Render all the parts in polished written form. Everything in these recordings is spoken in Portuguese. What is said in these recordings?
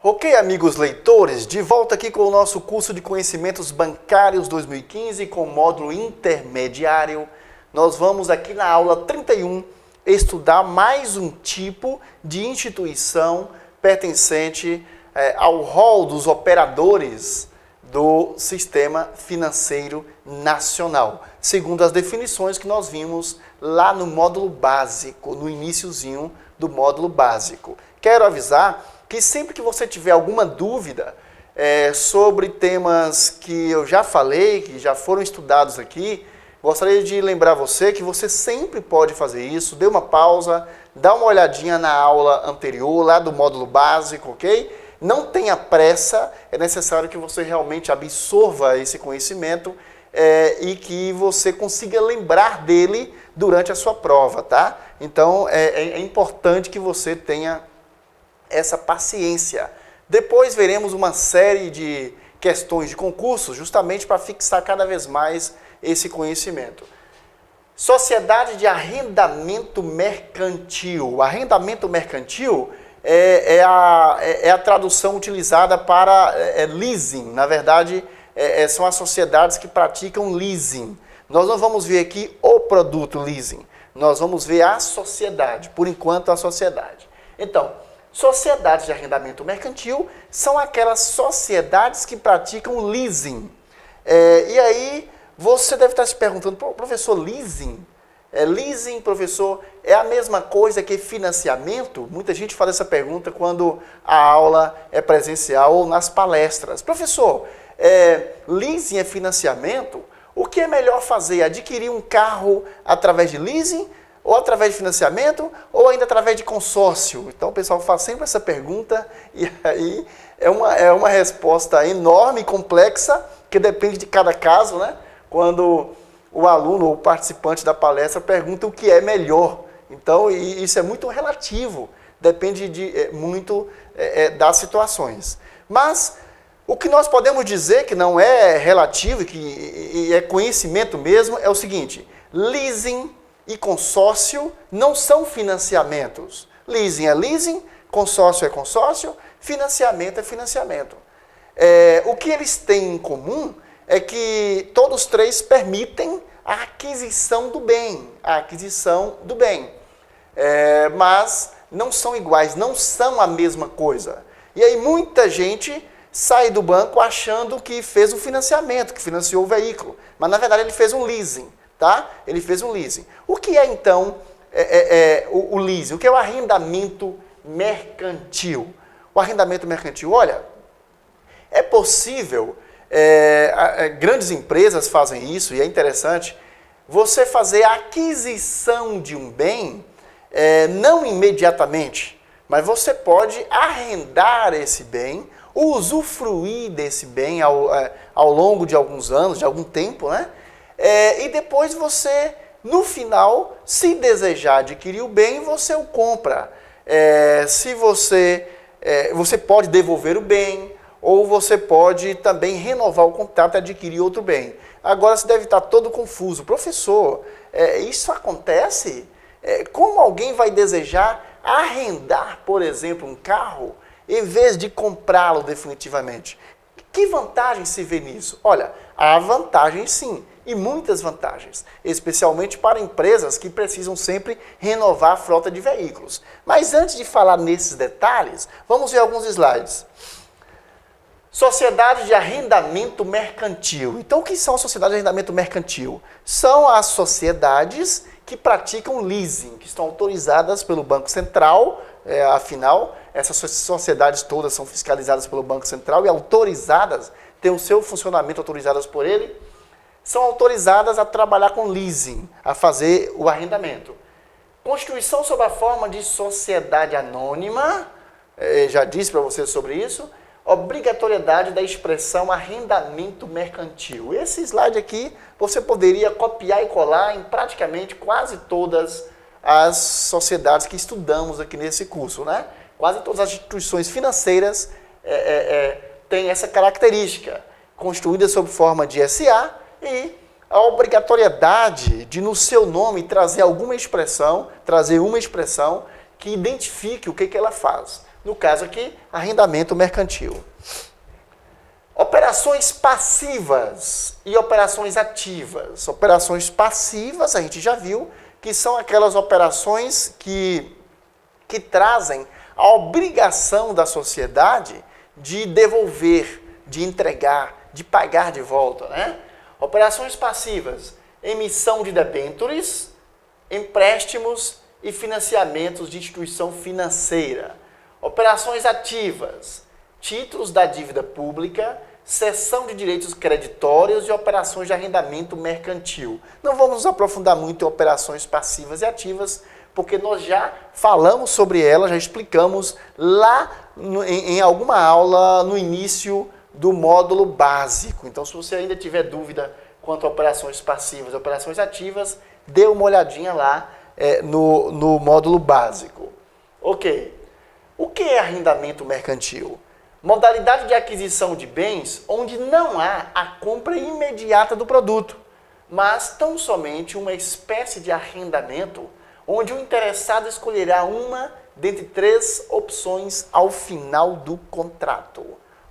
Ok, amigos leitores, de volta aqui com o nosso curso de Conhecimentos Bancários 2015 com módulo intermediário. Nós vamos aqui na aula 31 estudar mais um tipo de instituição pertencente ao rol dos operadores do Sistema Financeiro Nacional, segundo as definições que nós vimos lá no módulo básico, no iniciozinho do módulo básico. Quero avisar que sempre que você tiver alguma dúvida sobre temas que eu já falei, que já foram estudados aqui, gostaria de lembrar você que você sempre pode fazer isso, dê uma pausa, dá uma olhadinha na aula anterior, lá do módulo básico, ok? Não tenha pressa, é necessário que você realmente absorva esse conhecimento e que você consiga lembrar dele durante a sua prova, tá? Então, é importante que você tenha essa paciência. Depois veremos uma série de questões de concurso, justamente para fixar cada vez mais esse conhecimento. Sociedade de arrendamento mercantil. Arrendamento mercantil é a tradução utilizada para leasing. Na verdade, são as sociedades que praticam leasing. Nós não vamos ver aqui o produto leasing. Nós vamos ver a sociedade. Por enquanto, a sociedade. Então, sociedades de arrendamento mercantil são aquelas sociedades que praticam leasing. E aí, você deve estar se perguntando, professor, leasing? Leasing, professor, é a mesma coisa que financiamento? Muita gente faz essa pergunta quando a aula é presencial ou nas palestras. Professor, leasing é financiamento? O que é melhor fazer? Adquirir um carro através de leasing? Ou através de financiamento, ou ainda através de consórcio? Então o pessoal faz sempre essa pergunta, e aí é uma resposta enorme e complexa, que depende de cada caso, né? Quando o aluno ou o participante da palestra pergunta o que é melhor. Então isso é muito relativo, depende muito das situações. Mas o que nós podemos dizer que não é relativo e é conhecimento mesmo é o seguinte: leasing e consórcio não são financiamentos. Leasing é leasing, consórcio é consórcio, financiamento é financiamento. O que eles têm em comum é que todos três permitem a aquisição do bem. Mas não são iguais, não são a mesma coisa. E aí muita gente sai do banco achando que fez um financiamento, que financiou o veículo. Mas na verdade ele fez um leasing. Tá? Ele fez um leasing. O que é então o leasing? O que é o arrendamento mercantil? O arrendamento mercantil, olha, é possível, grandes empresas fazem isso e é interessante, você fazer a aquisição de um bem, não imediatamente, mas você pode arrendar esse bem, usufruir desse bem ao longo de alguns anos, de algum tempo, né? E depois você, no final, se desejar adquirir o bem, você o compra. Se você pode devolver o bem, ou você pode também renovar o contrato e adquirir outro bem. Agora você deve estar todo confuso. Professor, isso acontece? Como alguém vai desejar arrendar, por exemplo, um carro, em vez de comprá-lo definitivamente? Que vantagem se vê nisso? Olha, há vantagens sim. E muitas vantagens, especialmente para empresas que precisam sempre renovar a frota de veículos. Mas antes de falar nesses detalhes, vamos ver alguns slides. Sociedade de arrendamento mercantil. Então, o que são sociedades de arrendamento mercantil? São as sociedades que praticam leasing, que estão autorizadas pelo Banco Central. Afinal, essas sociedades todas são fiscalizadas pelo Banco Central e autorizadas, têm o seu funcionamento autorizadas por ele, são autorizadas a trabalhar com leasing, a fazer o arrendamento. Constituição sob a forma de sociedade anônima, já disse para você sobre isso, obrigatoriedade da expressão arrendamento mercantil. Esse slide aqui você poderia copiar e colar em praticamente quase todas as sociedades que estudamos aqui nesse curso, né? Quase todas as instituições financeiras têm essa característica, constituídas sob forma de SA, e a obrigatoriedade de, no seu nome, trazer uma expressão que identifique o que ela faz. No caso aqui, arrendamento mercantil. Operações passivas e operações ativas. Operações passivas, a gente já viu, que são aquelas operações que trazem a obrigação da sociedade de devolver, de entregar, de pagar de volta, né? Operações passivas, emissão de debêntures, empréstimos e financiamentos de instituição financeira. Operações ativas, títulos da dívida pública, cessão de direitos creditórios e operações de arrendamento mercantil. Não vamos nos aprofundar muito em operações passivas e ativas, porque nós já falamos sobre elas, já explicamos lá em alguma aula no início do módulo básico. Então, se você ainda tiver dúvida quanto a operações passivas e operações ativas, dê uma olhadinha lá no módulo básico. Ok. O que é arrendamento mercantil? Modalidade de aquisição de bens onde não há a compra imediata do produto, mas tão somente uma espécie de arrendamento onde o interessado escolherá uma dentre 3 opções ao final do contrato.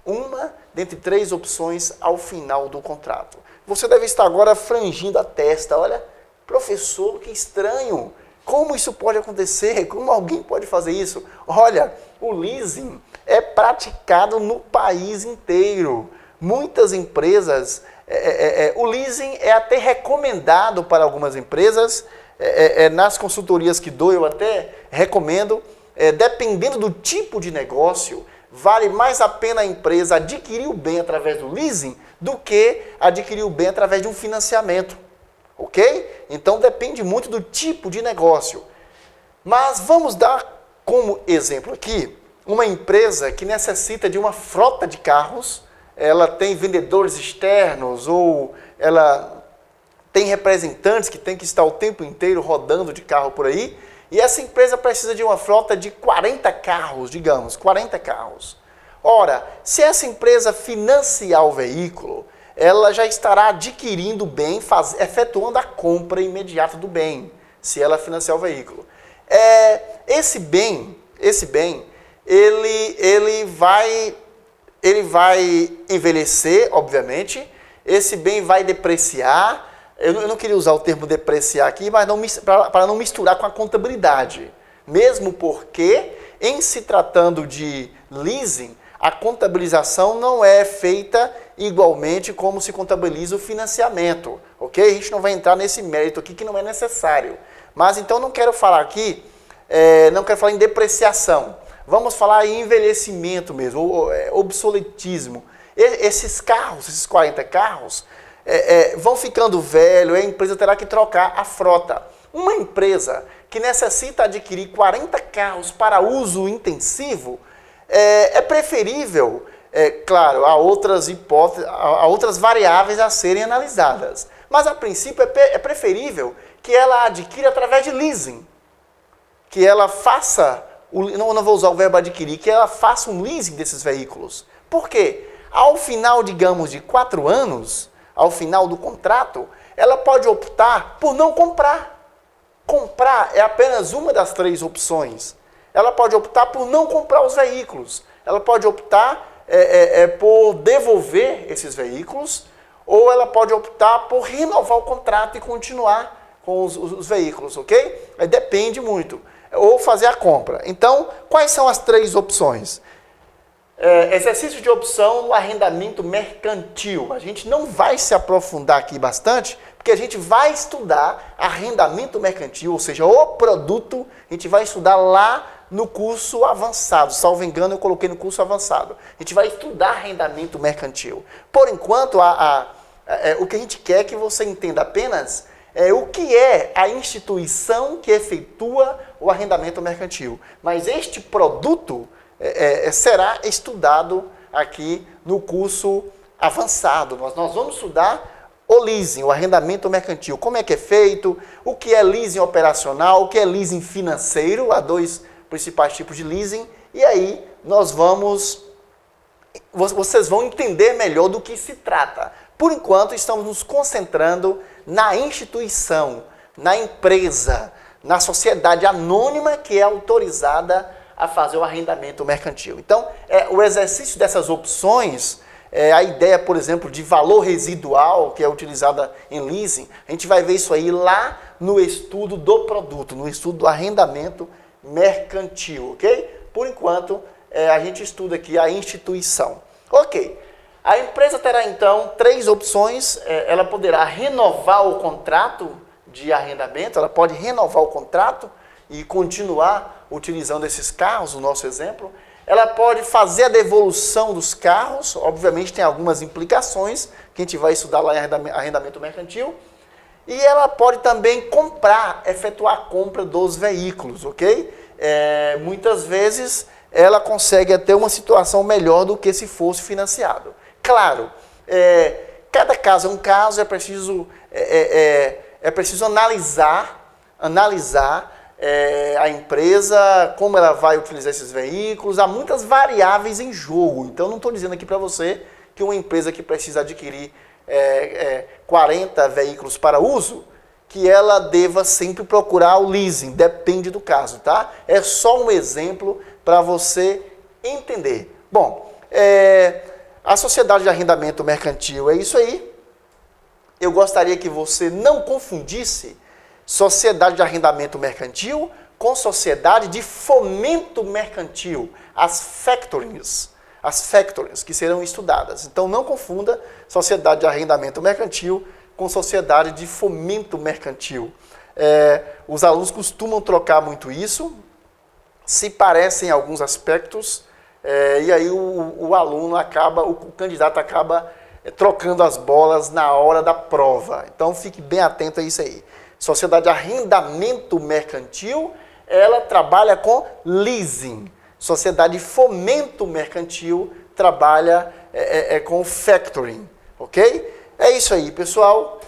Uma dentre 3 opções ao final do contrato. Você deve estar agora frangindo a testa. Olha, professor, que estranho. Como isso pode acontecer? Como alguém pode fazer isso? Olha, o leasing é praticado no país inteiro. Muitas empresas, o leasing é até recomendado para algumas empresas. Nas consultorias que dou, eu até recomendo, dependendo do tipo de negócio, vale mais a pena a empresa adquirir o bem através do leasing do que adquirir o bem através de um financiamento. Ok? Então depende muito do tipo de negócio. Mas vamos dar como exemplo aqui uma empresa que necessita de uma frota de carros, ela tem vendedores externos ou ela tem representantes que tem que estar o tempo inteiro rodando de carro por aí, e essa empresa precisa de uma frota de 40 carros, digamos, 40 carros. Ora, se essa empresa financiar o veículo, ela já estará adquirindo o bem, efetuando a compra imediata do bem, se ela financiar o veículo. Esse bem, ele vai envelhecer, obviamente, esse bem vai depreciar. Eu não queria usar o termo depreciar aqui, mas para não misturar com a contabilidade. Mesmo porque, em se tratando de leasing, a contabilização não é feita igualmente como se contabiliza o financiamento. Ok? A gente não vai entrar nesse mérito aqui que não é necessário. Mas então não quero falar aqui, não quero falar em depreciação. Vamos falar em envelhecimento mesmo, obsoletismo. Esses carros, esses 40 carros, vão ficando velhos, a empresa terá que trocar a frota. Uma empresa que necessita adquirir 40 carros para uso intensivo, é preferível, claro, há outras hipóteses, há outras variáveis a serem analisadas. Mas, a princípio, é preferível que ela adquira através de leasing. Que ela faça, não vou usar o verbo adquirir, que ela faça um leasing desses veículos. Por quê? Ao final, digamos, de 4 anos, ao final do contrato, ela pode optar por não comprar. Comprar é apenas uma das 3 opções. Ela pode optar por não comprar os veículos. Ela pode optar por devolver esses veículos, ou ela pode optar por renovar o contrato e continuar com os veículos, ok? Depende muito. Ou fazer a compra. Então, quais são as 3 opções? Exercício de opção no arrendamento mercantil. A gente não vai se aprofundar aqui bastante, porque a gente vai estudar arrendamento mercantil, ou seja, o produto, a gente vai estudar lá no curso avançado. Salvo engano, eu coloquei no curso avançado. A gente vai estudar arrendamento mercantil. Por enquanto, o que a gente quer é que você entenda apenas o que é a instituição que efetua o arrendamento mercantil. Mas este produto será estudado aqui no curso avançado. Nós vamos estudar o leasing, o arrendamento mercantil. Como é que é feito, o que é leasing operacional, o que é leasing financeiro, há 2 principais tipos de leasing, e aí vocês vão entender melhor do que se trata. Por enquanto, estamos nos concentrando na instituição, na empresa, na sociedade anônima que é autorizada a fazer o arrendamento mercantil. Então, o exercício dessas opções, a ideia, por exemplo, de valor residual, que é utilizada em leasing, a gente vai ver isso aí lá no estudo do produto, no estudo do arrendamento mercantil, ok? Por enquanto, a gente estuda aqui a instituição. Ok, a empresa terá então 3 opções, ela poderá renovar o contrato de arrendamento, ela pode renovar o contrato e continuar utilizando esses carros, no nosso exemplo. Ela pode fazer a devolução dos carros, obviamente tem algumas implicações, que a gente vai estudar lá em arrendamento mercantil. E ela pode também comprar, efetuar a compra dos veículos, ok? Muitas vezes ela consegue até uma situação melhor do que se fosse financiado. Claro, cada caso é um caso, é preciso analisar a empresa, como ela vai utilizar esses veículos. Há muitas variáveis em jogo. Então, não estou dizendo aqui para você que uma empresa que precisa adquirir 40 veículos para uso, que ela deva sempre procurar o leasing. Depende do caso, tá? É só um exemplo para você entender. Bom, a sociedade de arrendamento mercantil é isso aí. Eu gostaria que você não confundisse sociedade de arrendamento mercantil com sociedade de fomento mercantil, as factorings que serão estudadas. Então não confunda sociedade de arrendamento mercantil com sociedade de fomento mercantil. Os alunos costumam trocar muito isso, se parecem em alguns aspectos, e aí o candidato acaba trocando as bolas na hora da prova. Então fique bem atento a isso aí. Sociedade de arrendamento mercantil, ela trabalha com leasing. Sociedade de fomento mercantil trabalha com factoring, ok? É isso aí, pessoal.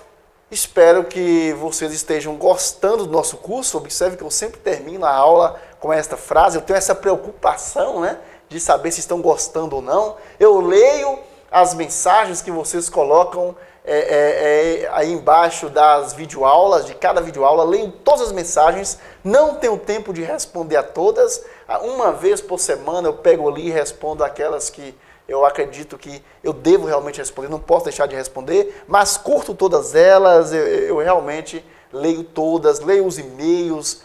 Espero que vocês estejam gostando do nosso curso. Observe que eu sempre termino a aula com esta frase. Eu tenho essa preocupação, né, de saber se estão gostando ou não. Eu leio as mensagens que vocês colocam aí embaixo das videoaulas, de cada videoaula, leio todas as mensagens, não tenho tempo de responder a todas. Uma vez por semana eu pego ali e respondo aquelas que eu acredito que eu devo realmente responder, não posso deixar de responder, mas curto todas elas, eu realmente leio todas, leio os e-mails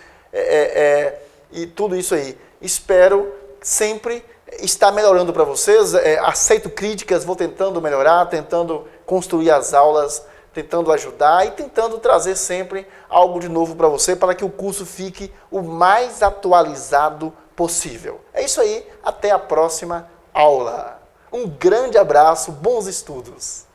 e tudo isso aí. Espero sempre estar melhorando para vocês, aceito críticas, vou tentando melhorar, tentando construir as aulas, tentando ajudar e tentando trazer sempre algo de novo para você, para que o curso fique o mais atualizado possível. É isso aí, até a próxima aula. Um grande abraço, bons estudos!